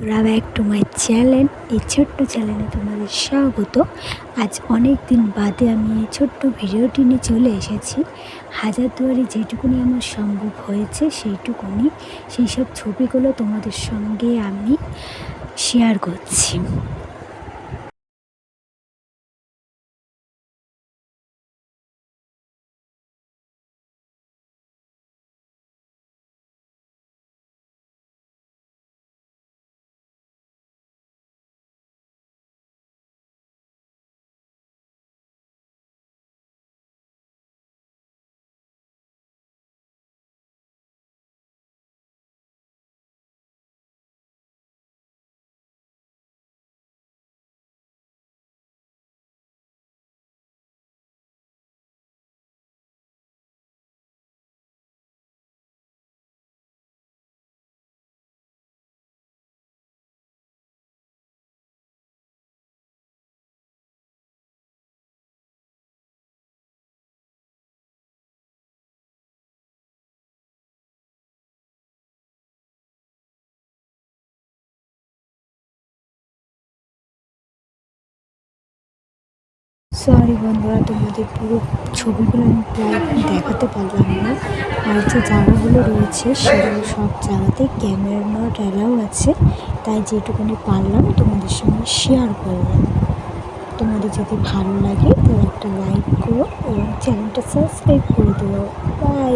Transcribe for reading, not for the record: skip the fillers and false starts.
Back to my channel. এই ছোট্ট চ্যানেলে তোমাদের স্বাগত। আজ অনেক দিন বাদে আমি এই ছোট্ট ভিডিওটি নিয়ে চলে এসেছি। হাজারদুয়ারি যেটুকুনি আমার সম্ভব হয়েছে সেইটুকুনি, সেই সব ছবিগুলো তোমাদের সঙ্গে আমি শেয়ার করছি। সরি বন্ধুরা, তোমাদের পুরো ছবিগুলো আমি প্রায় দেখাতে পারলাম না। আর যে জায়গাগুলো রয়েছে সেগুলো সব জায়গাতে ক্যামেরা নট অ্যালাউ আছে, তাই যেটুকুনি পারলাম তোমাদের সঙ্গে শেয়ার করলাম। তোমাদের যদি ভালো লাগে তো একটা লাইক করো এবং চ্যানেলটা সাবস্ক্রাইব করে দিও। বাই।